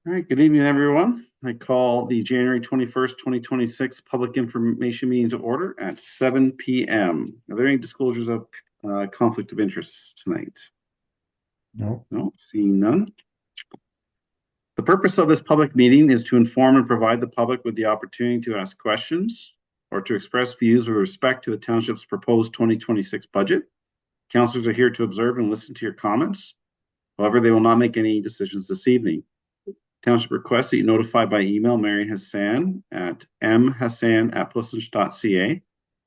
All right, good evening, everyone. I call the January 21st, 2026 Public Information Meeting to order at 7 p.m. Are there any disclosures of conflict of interest tonight? No. No, seeing none. The purpose of this public meeting is to inform and provide the public with the opportunity to ask questions or to express views with respect to the township's proposed 2026 budget. Councilors are here to observe and listen to your comments. However, they will not make any decisions this evening. Township requests that you notify by email Mary Hassan at mhassan@plissonch.ca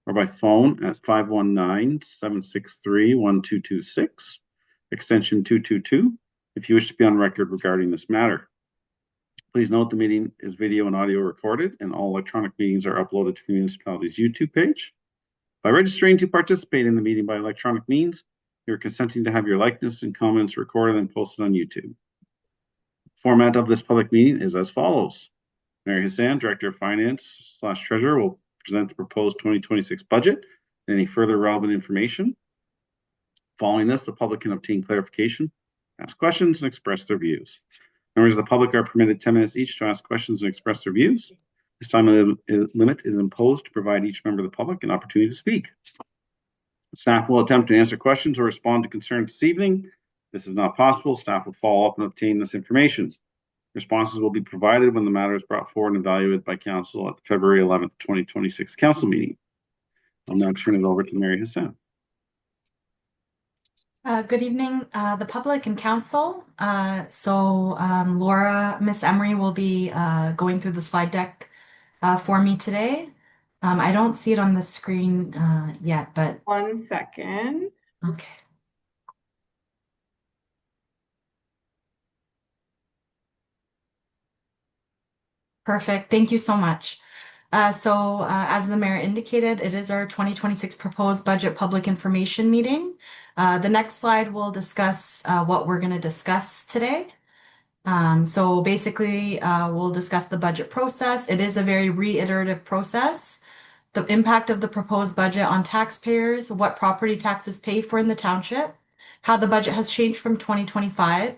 or by phone at 519-763-1226, extension 222, if you wish to be on record regarding this matter. Please note the meeting is video and audio recorded, and all electronic meetings are uploaded to the municipality's YouTube page. By registering to participate in the meeting by electronic means, you're consenting to have your likeness and comments recorded and posted on YouTube. Format of this public meeting is as follows. Mary Hassan, Director of Finance / Treasurer, will present the proposed 2026 budget and any further relevant information. Following this, the public can obtain clarification, ask questions, and express their views. Members of the public are permitted 10 minutes each to ask questions and express their views. This time limit is imposed to provide each member of the public an opportunity to speak. Staff will attempt to answer questions or respond to concerns this evening. If this is not possible, staff will follow up and obtain this information. Responses will be provided when the matter is brought forward and evaluated by council at the February 11th, 2026 council meeting. I'll now turn it over to Mary Hassan. Good evening, the public and council. Laura, Miss Emery will be going through the slide deck for me today. I don't see it on the screen yet, but 1 second. okay. Perfect. Thank you so much. As the mayor indicated, it is our 2026 proposed budget public information meeting. The next slide will discuss what we're going to discuss today. Basically, we'll discuss the budget process. It is a very reiterative process. The impact of the proposed budget on taxpayers, what property taxes paid for in the township, how the budget has changed from 2025,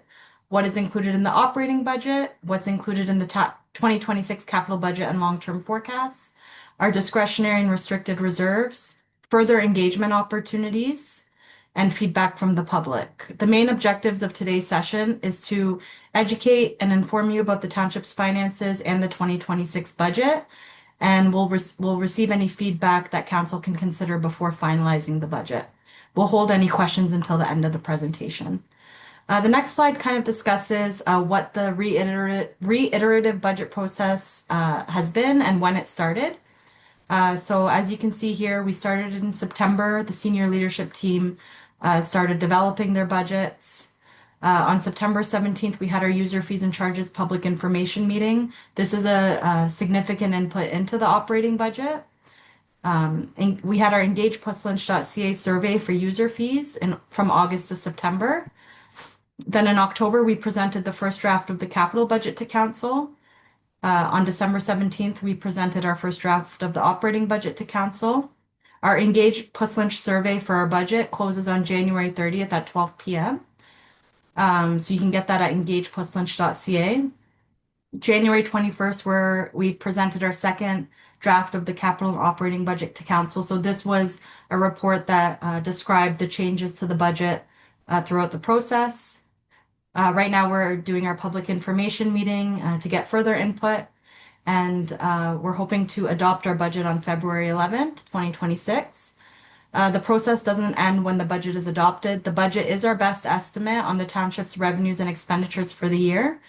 what is included in the operating budget, what's included in the 2026 capital budget and long-term forecasts, our discretionary and restricted reserves, further engagement opportunities, and feedback from the public. The main objectives of today's session is to educate and inform you about the township's finances and the 2026 budget, and we'll receive any feedback that council can consider before finalizing the budget. We'll hold any questions until the end of the presentation. The next slide kind of discusses what the reiterative budget process has been and when it started. As you can see here, we started in September. The senior leadership team started developing their budgets. On September 17th, we had our user fees and charges public information meeting. This is a significant input into the operating budget. We had our engage+lynch.ca survey for user fees from August to September. Then in October, we presented the first draft of the capital budget to council. On December 17th, we presented our first draft of the operating budget to council. Our engage+lynch survey for our budget closes on January 30th at 12 p.m. So you can get that at engage+lynch.ca. January 21st, where we presented our second draft of the capital and operating budget to council. So this was a report that described the changes to the budget throughout the process. Right now, we're doing our public information meeting to get further input, and we're hoping to adopt our budget on February 11th, 2026. The process doesn't end when the budget is adopted. The budget is our best estimate on the township's revenues and expenditures for the year,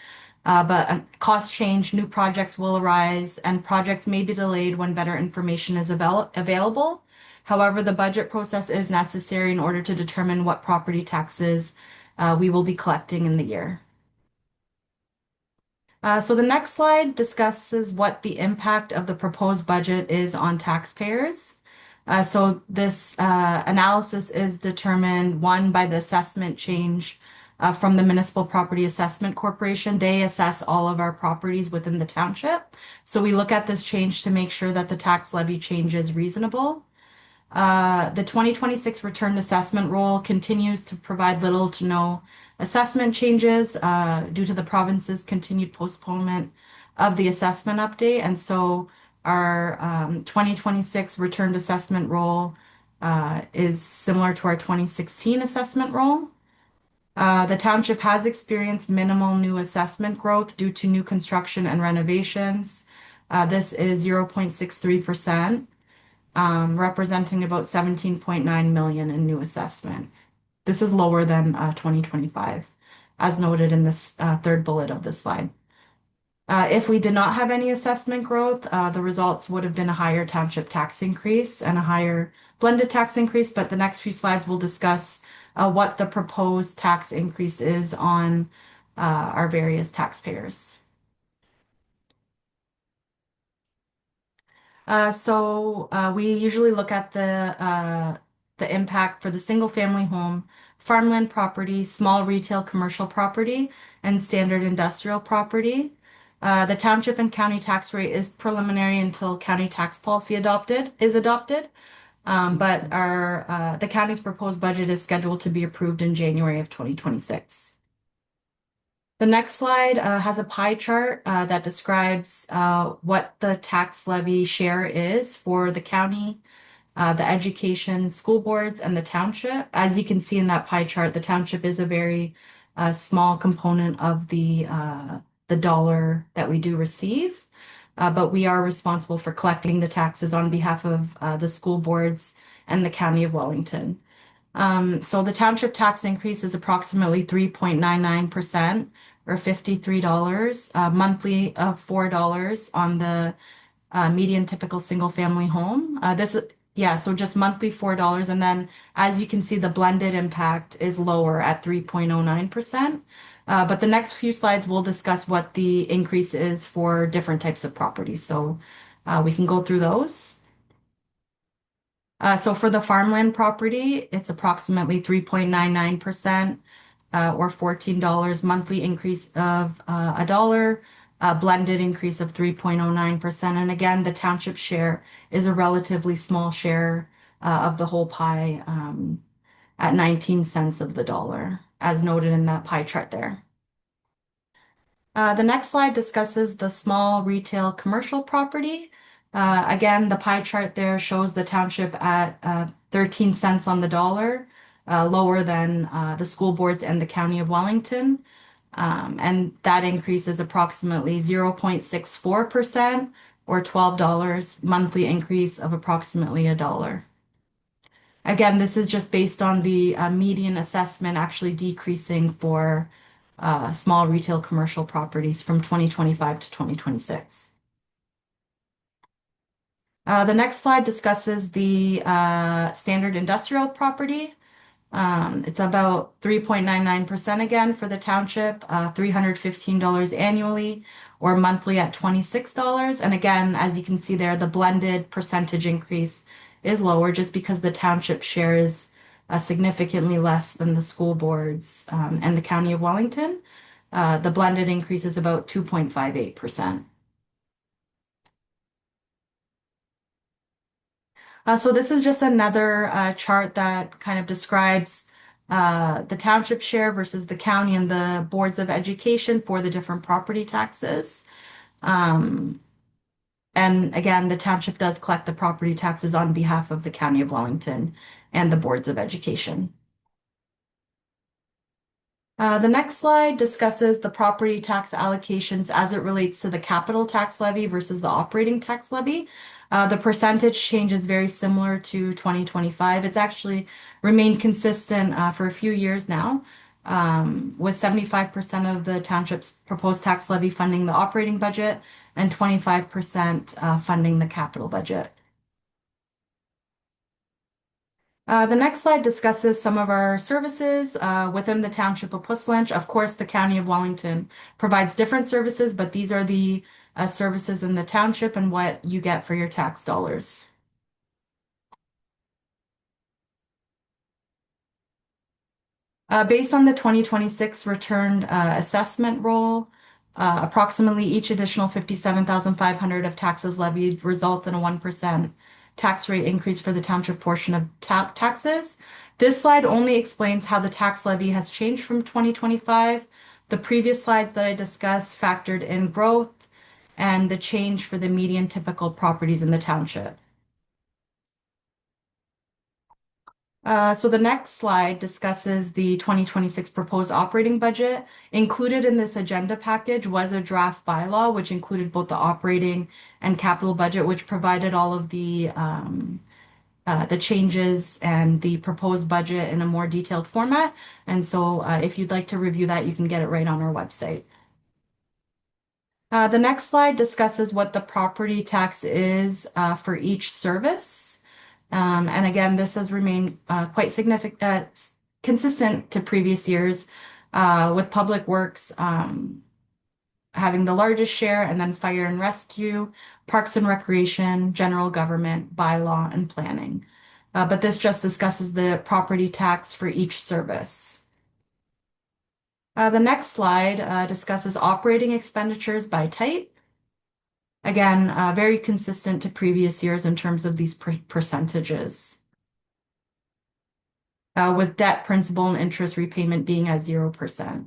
but costs change, new projects will arise, and projects may be delayed when better information is available. However, the budget process is necessary in order to determine what property taxes we will be collecting in the year. So the next slide discusses what the impact of the proposed budget is on taxpayers. So this analysis is determined, one, by the assessment change from the Municipal Property Assessment Corporation. They assess all of our properties within the township. So we look at this change to make sure that the tax levy change is reasonable. The 2026 returned assessment roll continues to provide little to no assessment changes due to the province's continued postponement of the assessment update. And so our 2026 returned assessment roll is similar to our 2016 assessment roll. The township has experienced minimal new assessment growth due to new construction and renovations. This is 0.63%, representing about 17.9 million in new assessment. This is lower than 2025, as noted in this third bullet of the slide. If we did not have any assessment growth, the results would have been a higher township tax increase and a higher blended tax increase, but the next few slides will discuss what the proposed tax increase is on our various taxpayers. We usually look at the impact for the single family home, farmland property, small retail commercial property, and standard industrial property. The township and county tax rate is preliminary until county tax policy is adopted. But the county's proposed budget is scheduled to be approved in January of 2026. The next slide has a pie chart that describes what the tax levy share is for the county, the education, school boards, and the township. As you can see in that pie chart, the township is a very small component of the dollar that we do receive, but we are responsible for collecting the taxes on behalf of the school boards and the County of Wellington. So the township tax increase is approximately 3.99% or $53, monthly of $4 on the median typical single family home. So just monthly $4. And then as you can see, the blended impact is lower at 3.09%. But the next few slides will discuss what the increase is for different types of properties. So we can go through those. So for the farmland property, it's approximately 3.99%, or $14 monthly increase of $1, blended increase of 3.09%. And again, the township share is a relatively small share of the whole pie at 19 cents of the dollar, as noted in that pie chart there. The next slide discusses the small retail commercial property. Again, the pie chart there shows the township at 13 cents on the dollar, lower than the school boards and the County of Wellington. And that increase is approximately 0.64% or $12, monthly increase of approximately $1. Again, this is just based on the median assessment actually decreasing for small retail commercial properties from 2025 to 2026. The next slide discusses the standard industrial property. It's about 3.99% again for the township, $315 annually or monthly at $26. And again, as you can see there, the blended percentage increase is lower just because the township share is significantly less than the school boards and the County of Wellington. The blended increase is about 2.58%. So this is just another chart that kind of describes the township share versus the county and the boards of education for the different property taxes. And again, the township does collect the property taxes on behalf of the County of Wellington and the boards of education. The next slide discusses the property tax allocations as it relates to the capital tax levy versus the operating tax levy. The percentage change is very similar to 2025. It's actually remained consistent for a few years now, with 75% of the township's proposed tax levy funding the operating budget and 25% funding the capital budget. The next slide discusses some of our services within the Township of Puslinch. Of course, the County of Wellington provides different services, but these are the services in the township and what you get for your tax dollars. Based on the 2026 returned assessment roll, approximately each additional 57,500 of taxes levied results in a 1% tax rate increase for the township portion of taxes. This slide only explains how the tax levy has changed from 2025. The previous slides that I discussed factored in growth and the change for the median typical properties in the township. So the next slide discusses the 2026 proposed operating budget. Included in this agenda package was a draft bylaw, which included both the operating and capital budget, which provided all of the changes and the proposed budget in a more detailed format. And so if you'd like to review that, you can get it right on our website. The next slide discusses what the property tax is for each service. And again, this has remained quite significant, consistent to previous years, with Public Works having the largest share, and then Fire and Rescue, Parks and Recreation, General Government, Bylaw, and Planning. But this just discusses the property tax for each service. The next slide discusses operating expenditures by type. Again, very consistent to previous years in terms of these percentages, with debt, principal, and interest repayment being at 0%.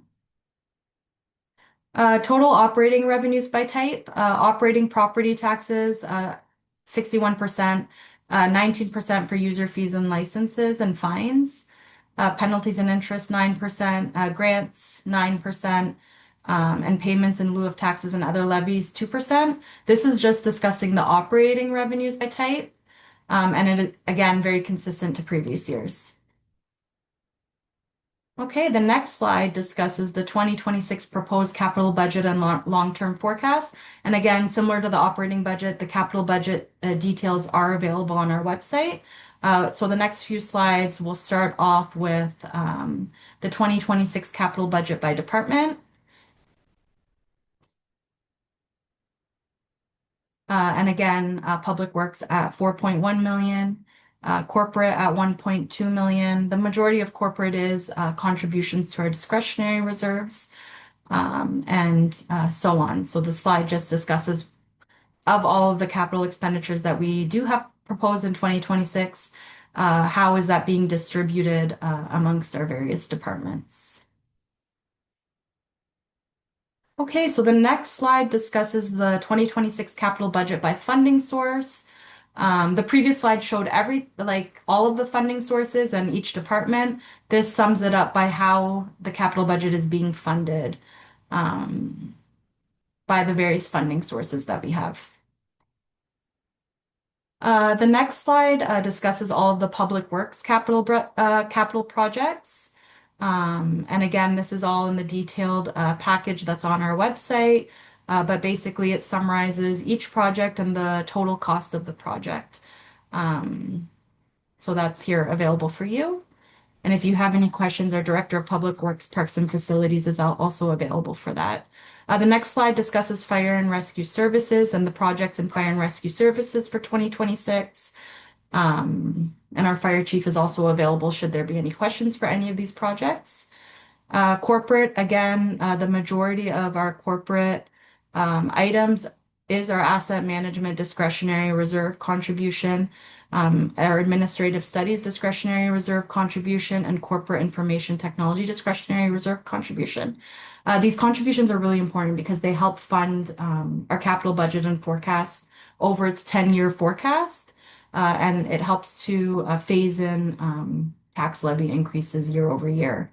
Total operating revenues by type, operating property taxes, 61%, 19% for user fees and licenses and fines, penalties and interest, 9%, grants, 9%, and payments in lieu of taxes and other levies, 2%. This is just discussing the operating revenues by type, and it is, again, very consistent to previous years. Okay, the next slide discusses the 2026 proposed capital budget and long-term forecast. And again, similar to the operating budget, the capital budget details are available on our website. So the next few slides will start off with the 2026 capital budget by department. And again, Public Works at 4.1 million. Corporate at 1.2 million. The majority of corporate is contributions to our discretionary reserves, and so on. So the slide just discusses of all of the capital expenditures that we do have proposed in 2026, how is that being distributed amongst our various departments. Okay, so the next slide discusses the 2026 capital budget by funding source. The previous slide showed all of the funding sources and each department. This sums it up by how the capital budget is being funded by the various funding sources that we have. The next slide discusses all of the Public Works capital projects. And again, this is all in the detailed package that's on our website. But basically it summarizes each project and the total cost of the project. So that's here available for you. And if you have any questions, our Director of Public Works, Parks and Facilities is also available for that. The next slide discusses fire and rescue services and the projects in fire and rescue services for 2026. And our fire chief is also available should there be any questions for any of these projects. Corporate, again, the majority of our corporate items is our asset management discretionary reserve contribution, our administrative studies discretionary reserve contribution, and corporate information technology discretionary reserve contribution. These contributions are really important because they help fund our capital budget and forecast over its 10-year forecast, and it helps to phase in tax levy increases year over year.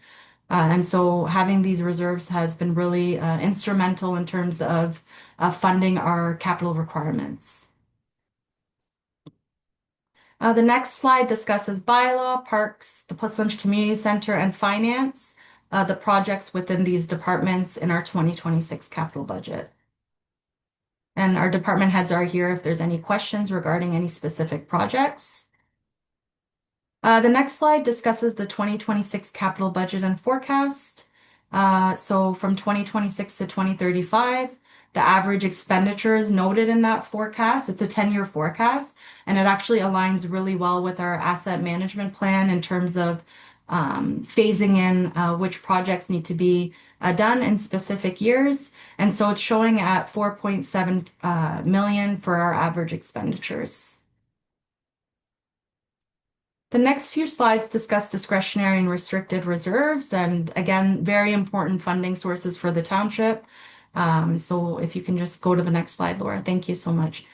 And so having these reserves has been really instrumental in terms of funding our capital requirements. The next slide discusses bylaw, parks, the Puss Lunch Community Center, and finance, the projects within these departments in our 2026 capital budget. And our department heads are here if there's any questions regarding any specific projects. The next slide discusses the 2026 capital budget and forecast. So from 2026 to 2035, the average expenditures noted in that forecast, it's a 10-year forecast, and it actually aligns really well with our asset management plan in terms of phasing in which projects need to be done in specific years. And so it's showing at 4.7 million for our average expenditures. The next few slides discuss discretionary and restricted reserves, and again, very important funding sources for the township. So if you can just go to the next slide, Laura, thank you so much.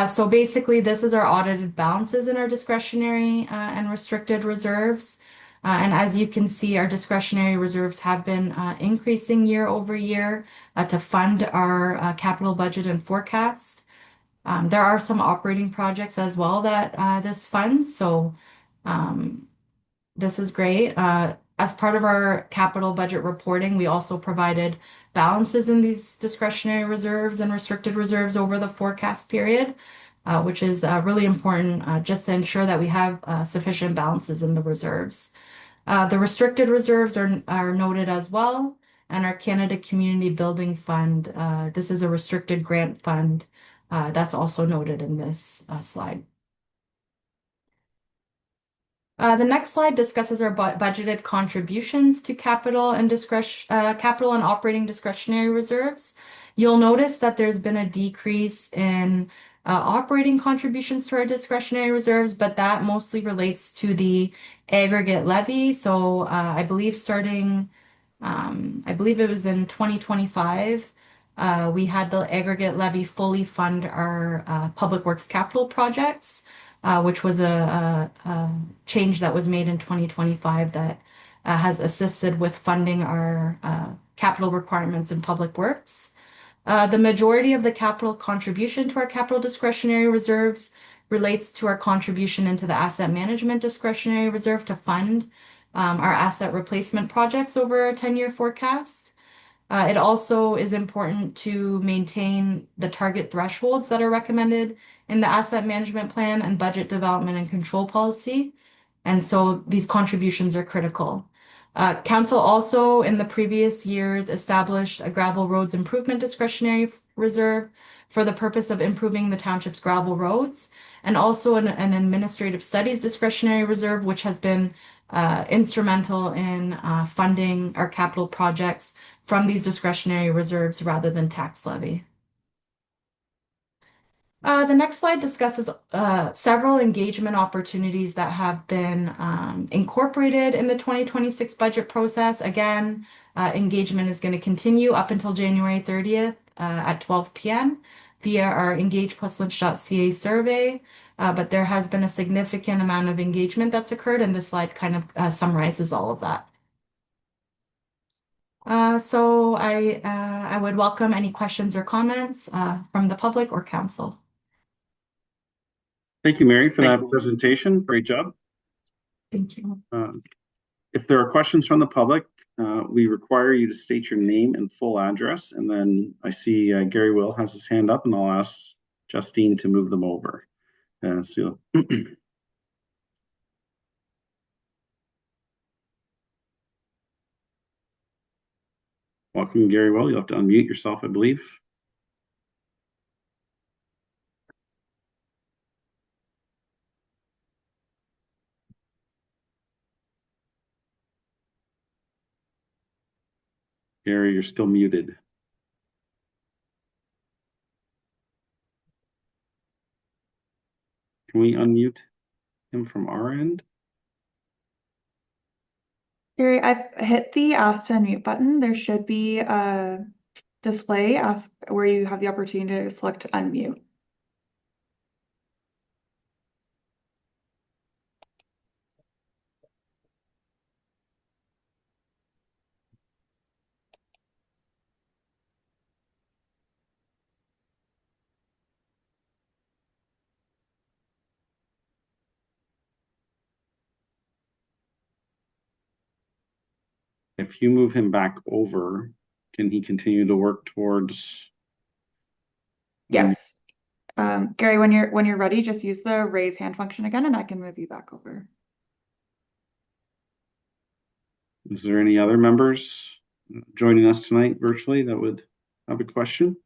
So basically, this is our audited balances in our discretionary and restricted reserves. And as you can see, our discretionary reserves have been increasing year over year to fund our capital budget and forecast. There are some operating projects as well that this funds, so um, this is great. As part of our capital budget reporting, we also provided balances in these discretionary reserves and restricted reserves over the forecast period, which is really important just to ensure that we have sufficient balances in the reserves. The restricted reserves are noted as well, and our Canada Community Building Fund, this is a restricted grant fund, that's also noted in this slide. The next slide discusses our budgeted contributions to capital and operating discretionary reserves. You'll notice that there's been a decrease in operating contributions to our discretionary reserves, but that mostly relates to the aggregate levy. So I believe it was in 2025, we had the aggregate levy fully fund our public works capital projects, which was a change that was made in 2025 that has assisted with funding our capital requirements in public works. The majority of the capital contribution to our capital discretionary reserves relates to our contribution into the asset management discretionary reserve to fund our asset replacement projects over a 10-year forecast. It also is important to maintain the target thresholds that are recommended in the asset management plan and budget development and control policy. And so these contributions are critical. Council also in the previous years established a gravel roads improvement discretionary reserve for the purpose of improving the township's gravel roads, and also an administrative studies discretionary reserve, which has been instrumental in funding our capital projects from these discretionary reserves rather than tax levy. The next slide discusses several engagement opportunities that have been incorporated in the 2026 budget process. Again, engagement is going to continue up until January 30th at 12 p.m. via our engagepluslynch.ca survey. But there has been a significant amount of engagement that's occurred, and this slide kind of summarizes all of that. So I would welcome any questions or comments from the public or council. Thank you, Mary, for that presentation. Great job. Thank you. If there are questions from the public, we require you to state your name and full address. And then I see Gary Will has his hand up, and I'll ask Justine to move them over. Welcome, Gary Will. You'll have to unmute yourself, I believe. Gary, you're still muted. Can we unmute him from our end? Gary, I've hit the Ask to Unmute button. There should be a display where you have the opportunity to select Unmute. If you move him back over, can he continue to work towards? Yes. Gary, when you're ready, just use the raise hand function again, and I can move you back over. Is there any other members joining us tonight virtually that would have a question?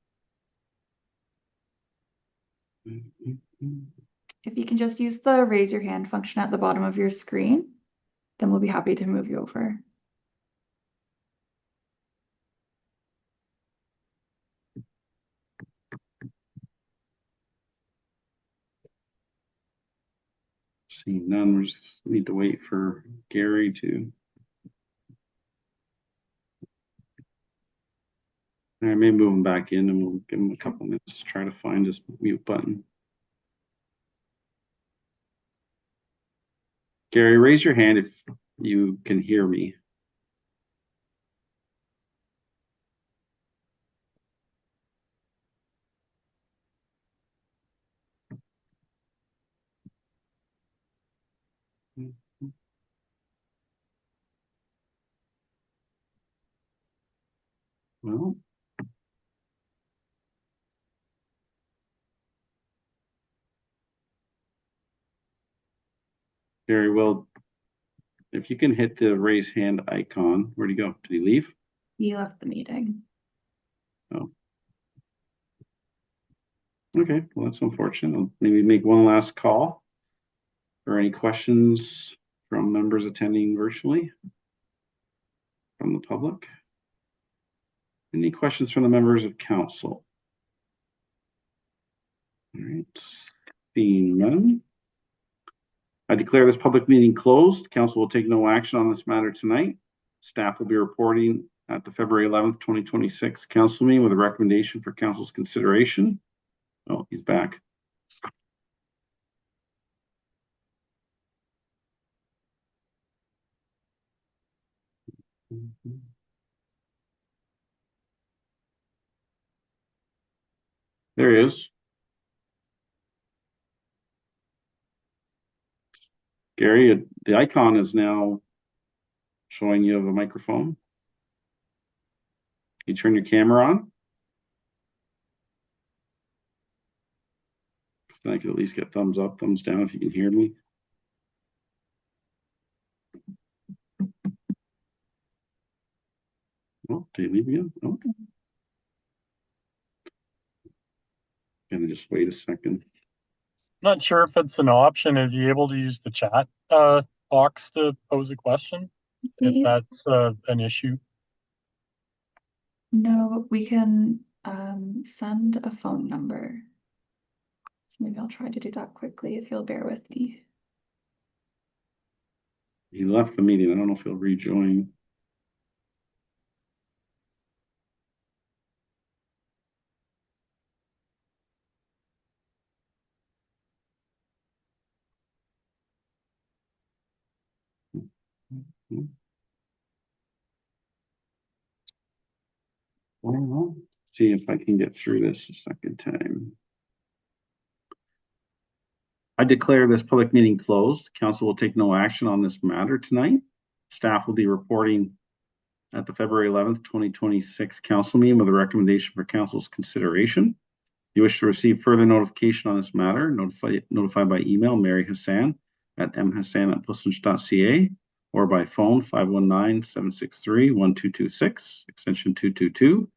If you can just use the raise your hand function at the bottom of your screen, then we'll be happy to move you over. Seeing none, we just need to wait for Gary to. I may move him back in and we'll give him a couple minutes to try to find his mute button. Gary, raise your hand if you can hear me. Well, Gary, well, if you can hit the raise hand icon, where'd he go? Did he leave? He left the meeting. Oh. Okay, well, that's unfortunate. I'll maybe make one last call. Or any questions from members attending virtually? From the public? Any questions from the members of council? All right, seeing none. I declare this public meeting closed. Council will take no action on this matter tonight. Staff will be reporting at the February 11th, 2026 council meeting with a recommendation for council's consideration. Oh, he's back. There he is. Gary, the icon is now showing you have a microphone. You turn your camera on. So I can at least get thumbs up, thumbs down if you can hear me. Oh, did you leave again? Oh. Gonna just wait a second. Not sure if it's an option. Is he able to use the chat box to pose a question? If Please. that's an issue. No, we can send a phone number. So maybe I'll try to do that quickly if you'll bear with me. He left the meeting. I don't know if he'll rejoin. Well, see if I can get through this a second time. I declare this public meeting closed. Council will take no action on this matter tonight. Staff will be reporting at the February 11th, 2026 council meeting with a recommendation for council's consideration. If you wish to receive further notification on this matter, notify by email Mary Hassan at mhassan@puslinch.ca or by phone 519-763-1226, extension 222.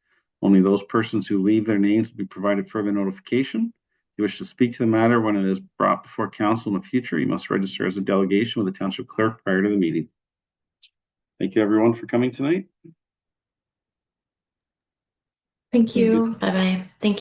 Only those persons who leave their names will be provided further notification. If you wish to speak to the matter when it is brought before council in the future, you must register as a delegation with the township clerk prior to the meeting. Thank you, everyone, for coming tonight. Thank you. Bye-bye. Thank you.